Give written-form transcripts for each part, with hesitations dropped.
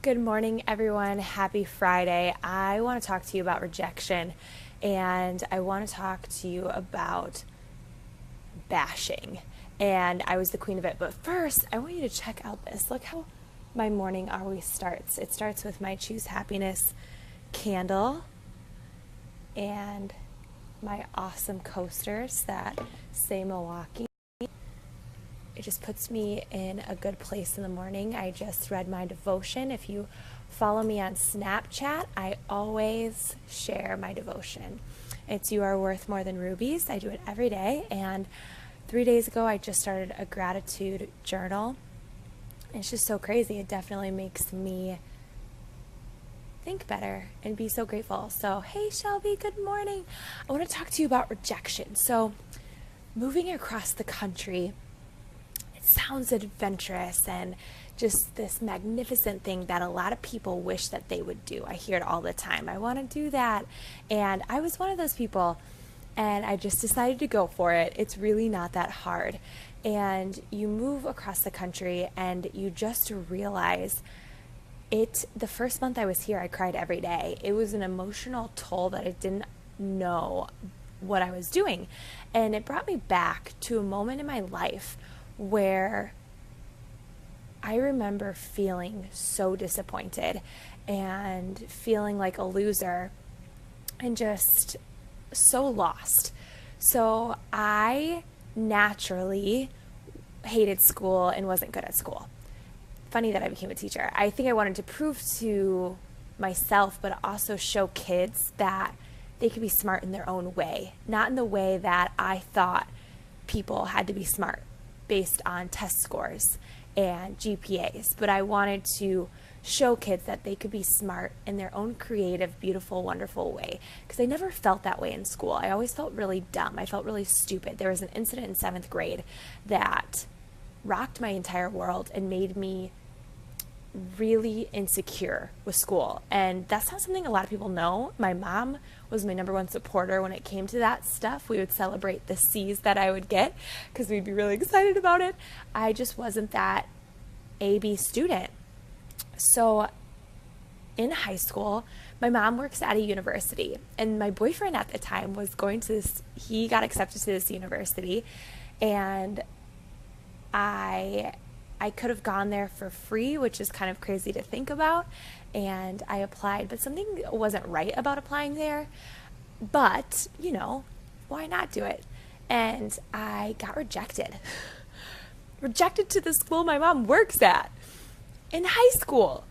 Good morning, everyone. Happy Friday. I want to talk to you about rejection, and I want to talk to you about bashing. And I was the queen of it. But first, I want you to check out this. Look how my morning always starts. It starts with my Choose Happiness candle and my awesome coasters that say Milwaukee. It just puts me in a good place in the morning. I just read my devotion. If you follow me on Snapchat, I always share my devotion. It's You Are Worth More Than Rubies. I do it every day. And 3 days ago, I just started a gratitude journal. It's just so crazy. It definitely makes me think better and be so grateful. So, hey, Shelby, good morning. I want to talk to you about rejection. So, moving across the country, sounds adventurous and just this magnificent thing that a lot of people wish that they would do. I hear it all the time. I want to do that. And I was one of those people, and I just decided to go for it. It's really not that hard. And you move across the country and you just realize it. The first month I was here, I cried every day. It was an emotional toll that I didn't know what I was doing. And it brought me back to a moment in my life where I remember feeling so disappointed and feeling like a loser and just so lost. So I naturally hated school and wasn't good at school. Funny that I became a teacher. I think I wanted to prove to myself, but also show kids that they could be smart in their own way, not in the way that I thought people had to be smart based on test scores and GPAs, but I wanted to show kids that they could be smart in their own creative, beautiful, wonderful way, because I never felt that way in school. I always felt really dumb. I felt really stupid. There was an incident in 7th grade that rocked my entire world and made me really insecure with school. And that's not something a lot of people know. My mom was my number one supporter when it came to that stuff. We would celebrate the C's that I would get because we'd be really excited about it. I just wasn't that A-B student. So in high school, my mom works at a university, and my boyfriend at the time was going to this, he got accepted to this university, and I could have gone there for free, which is kind of crazy to think about, and I applied, but something wasn't right about applying there, but, why not do it? And I got rejected. Rejected to the school my mom works at in high school.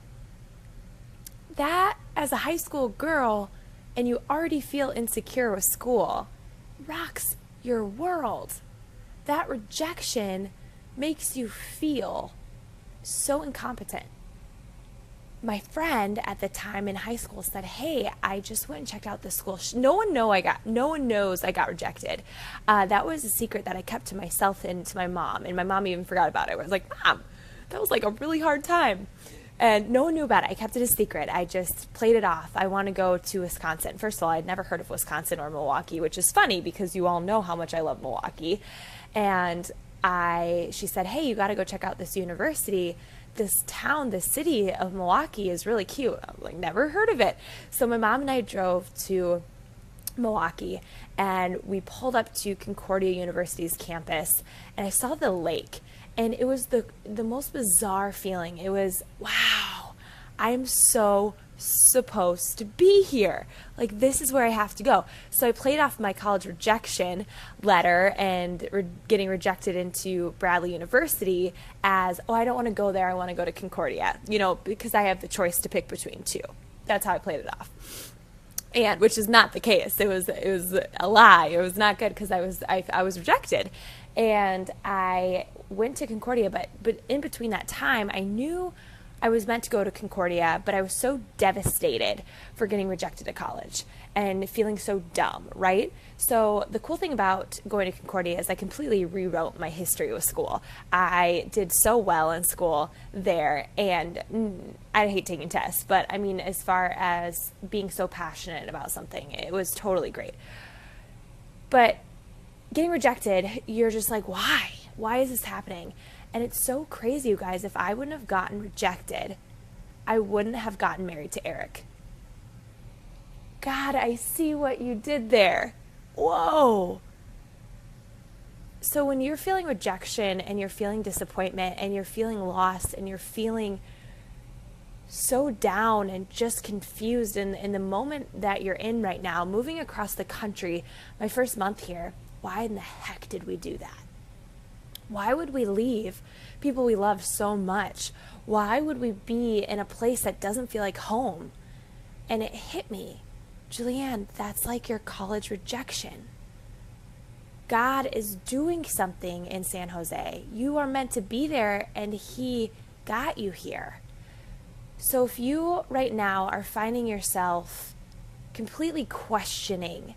That, as a high school girl, and you already feel insecure with school, rocks your world. That rejection makes you feel so incompetent. My friend at the time in high school said, "Hey, I just went and checked out this school. No one knows I got rejected." That was a secret that I kept to myself and to my mom, and my mom even forgot about it. I was like, "Mom, that was like a really hard time." And no one knew about it. I kept it a secret. I just played it off. I want to go to Wisconsin. First of all, I'd never heard of Wisconsin or Milwaukee, which is funny because you all know how much I love Milwaukee. And she said, "Hey, you got to go check out this university. This town, this city of Milwaukee is really cute." I'm like, never heard of it. So my mom and I drove to Milwaukee, and we pulled up to Concordia University's campus, and I saw the lake, and it was the most bizarre feeling. It was, wow, I am so supposed to be here. Like, this is where I have to go. So I played off my college rejection letter and getting rejected into Bradley University as, oh, I don't want to go there. I want to go to Concordia, because I have the choice to pick between two. That's how I played it off. And which is not the case. It was a lie. It was not good because I was rejected. And I went to Concordia, but in between that time, I knew I was meant to go to Concordia, but I was so devastated for getting rejected at college and feeling so dumb, right? So the cool thing about going to Concordia is I completely rewrote my history with school. I did so well in school there, and I hate taking tests, but I mean, as far as being so passionate about something, it was totally great. But getting rejected, you're just like, why? Why is this happening? And it's so crazy, you guys. If I wouldn't have gotten rejected, I wouldn't have gotten married to Eric. God, I see what you did there. Whoa. So when you're feeling rejection and you're feeling disappointment and you're feeling lost and you're feeling so down and just confused in the moment that you're in right now, moving across the country, my first month here, why in the heck did we do that? Why would we leave people we love so much? Why would we be in a place that doesn't feel like home? And it hit me, Julianne, that's like your college rejection. God is doing something in San Jose. You are meant to be there, and He got you here. So if you right now are finding yourself completely questioning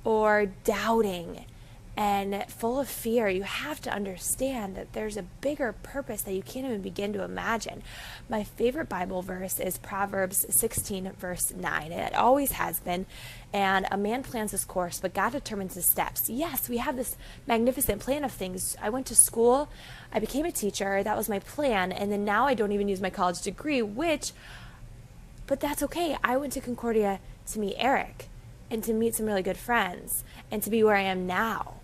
or doubting and full of fear, you have to understand that there's a bigger purpose that you can't even begin to imagine. My favorite Bible verse is Proverbs 16, verse 9. It always has been. And a man plans his course, but God determines his steps. Yes, we have this magnificent plan of things. I went to school, I became a teacher, that was my plan, and then now I don't even use my college degree, but that's okay. I went to Concordia to meet Eric and to meet some really good friends and to be where I am now.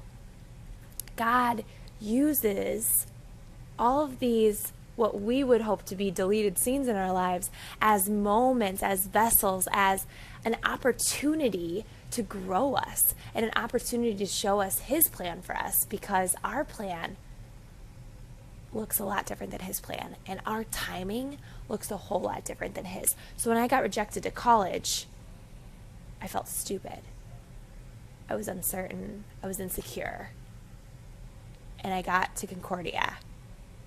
God uses all of these, what we would hope to be deleted scenes in our lives, as moments, as vessels, as an opportunity to grow us and an opportunity to show us His plan for us, because our plan looks a lot different than His plan, and our timing looks a whole lot different than His. So when I got rejected to college, I felt stupid. I was uncertain. I was insecure. And I got to Concordia,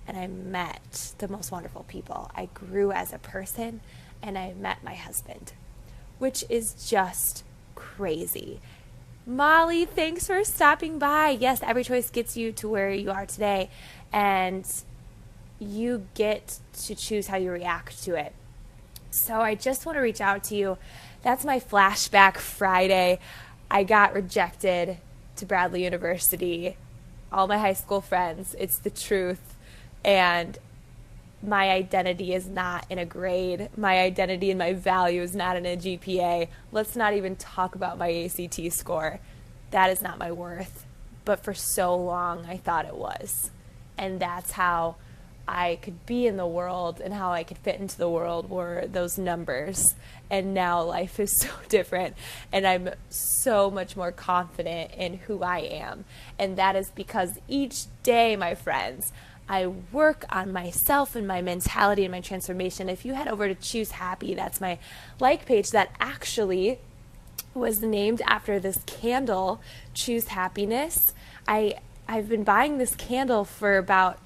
and I met the most wonderful people. I grew as a person, and I met my husband, which is just crazy. Molly, thanks for stopping by. Yes, every choice gets you to where you are today, and you get to choose how you react to it. So I just want to reach out to you. That's my flashback Friday. I got rejected to Bradley University. All my high school friends, it's the truth. And my identity is not in a grade. My identity and my value is not in a GPA. Let's not even talk about my ACT score. That is not my worth. But for so long, I thought it was. And that's how I could be in the world and how I could fit into the world were those numbers. And now life is so different, and I'm so much more confident in who I am. And that is because each day, my friends, I work on myself and my mentality and my transformation. If you head over to Choose Happy, that's my like page that actually was named after this candle, Choose Happiness. I've been buying this candle for about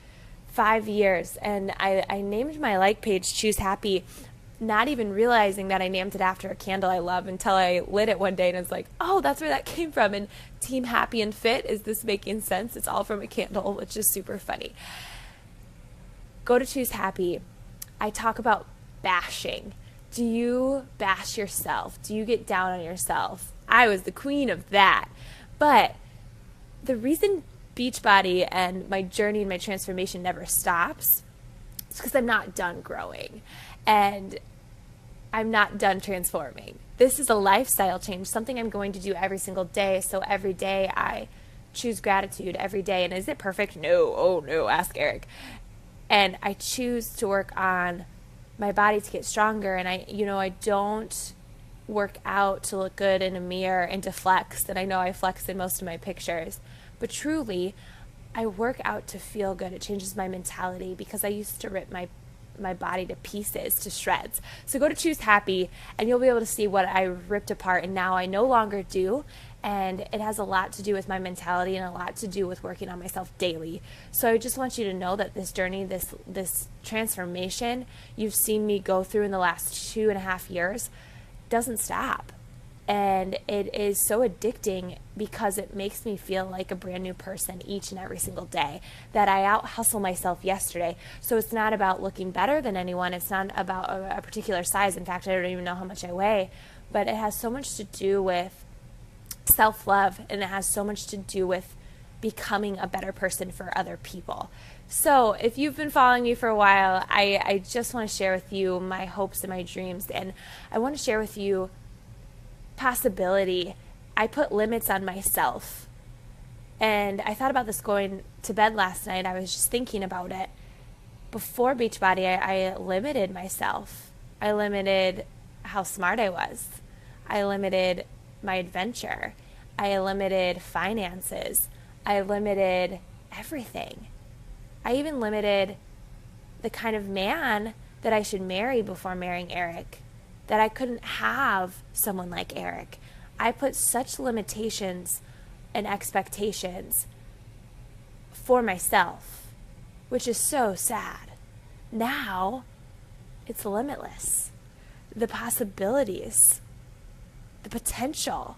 5 years, and I named my like page Choose Happy, not even realizing that I named it after a candle I love, until I lit it one day and it's like, oh, that's where that came from. And Team Happy and Fit, is this making sense? It's all from a candle, which is super funny. Go to Choose Happy. I talk about bashing. Do you bash yourself? Do you get down on yourself? I was the queen of that. But the reason Beachbody and my journey and my transformation never stops is because I'm not done growing. And I'm not done transforming. This is a lifestyle change, something I'm going to do every single day. So every day I choose gratitude every day. And is it perfect? No. Oh, no. Ask Eric. And I choose to work on my body to get stronger. And I don't work out to look good in a mirror and to flex. And I know I flex in most of my pictures. But truly, I work out to feel good. It changes my mentality, because I used to rip my body to pieces, to shreds. So go to Choose Happy, and you'll be able to see what I ripped apart and now I no longer do. And it has a lot to do with my mentality and a lot to do with working on myself daily. So I just want you to know that this journey, this transformation you've seen me go through in the last 2.5 years doesn't stop. And it is so addicting, because it makes me feel like a brand new person each and every single day, that I out hustle myself yesterday. So it's not about looking better than anyone. It's not about a particular size. In fact, I don't even know how much I weigh, but it has so much to do with self-love, and it has so much to do with becoming a better person for other people. So, if you've been following me for a while, I just want to share with you my hopes and my dreams. And I want to share with you possibility. I put limits on myself. And I thought about this going to bed last night. I was just thinking about it. Before Beachbody, I limited myself. I limited how smart I was. I limited my adventure. I limited finances. I limited everything. I even limited the kind of man that I should marry before marrying Eric, that I couldn't have someone like Eric. I put such limitations and expectations for myself, which is so sad. Now, it's limitless. The possibilities, the potential,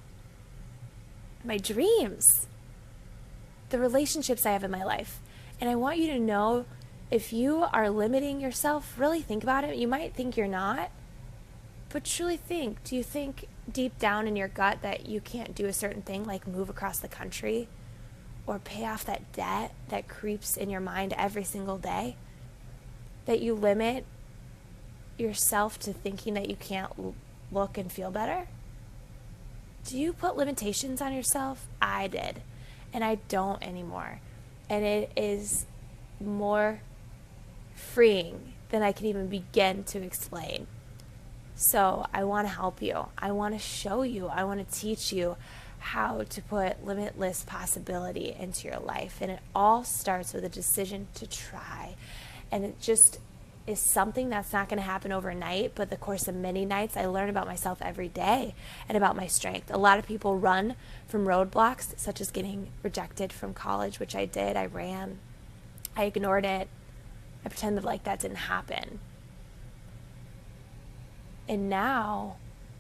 my dreams, the relationships I have in my life. And I want you to know, if you are limiting yourself, really think about it. You might think you're not, but truly think. Do you think deep down in your gut that you can't do a certain thing, like move across the country or pay off that debt that creeps in your mind every single day? That you limit yourself to thinking that you can't look and feel better? Do you put limitations on yourself? I did, and I don't anymore. And it is more freeing than I can even begin to explain. So I want to help you. I want to show you. I want to teach you how to put limitless possibility into your life. And it all starts with a decision to try. And it just is something that's not going to happen overnight, but the course of many nights, I learn about myself every day and about my strength. A lot of people run from roadblocks, such as getting rejected from college, which I did. I ran. I ignored it. I pretended like that didn't happen. And now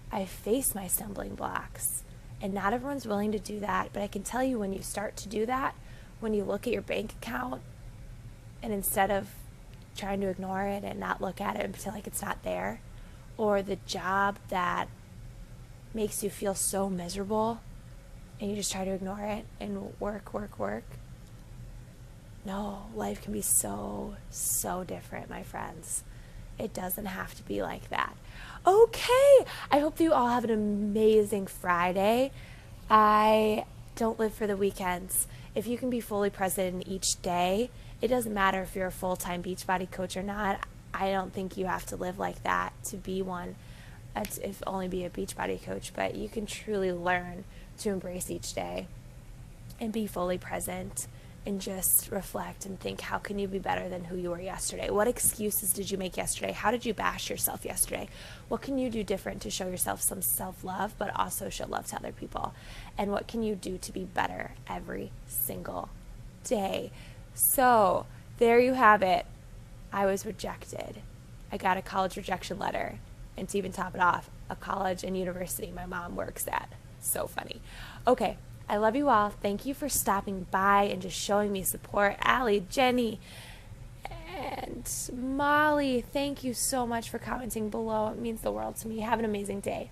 I face my stumbling blocks. And not everyone's willing to do that, but I can tell you, when you start to do that, when you look at your bank account, and instead of trying to ignore it and not look at it and pretend like it's not there, or the job that makes you feel so miserable and you just try to ignore it and work. No, life can be so different, my friends. It doesn't have to be like that. Okay, I hope you all have an amazing Friday. I don't live for the weekends. If you can be fully present in each day, it doesn't matter if you're a full-time Beachbody coach or not. I don't think you have to live like that to be one, if only be a Beachbody coach, but you can truly learn to embrace each day and be fully present and just reflect and think, how can you be better than who you were yesterday? What excuses did you make yesterday? How did you bash yourself yesterday? What can you do different to show yourself some self-love, but also show love to other people? And what can you do to be better every single day? So there you have it. I was rejected. I got a college rejection letter. And to even top it off, a college and university my mom works at. So funny. Okay, I love you all. Thank you for stopping by and just showing me support. Allie, Jenny, and Molly, thank you so much for commenting below. It means the world to me. Have an amazing day.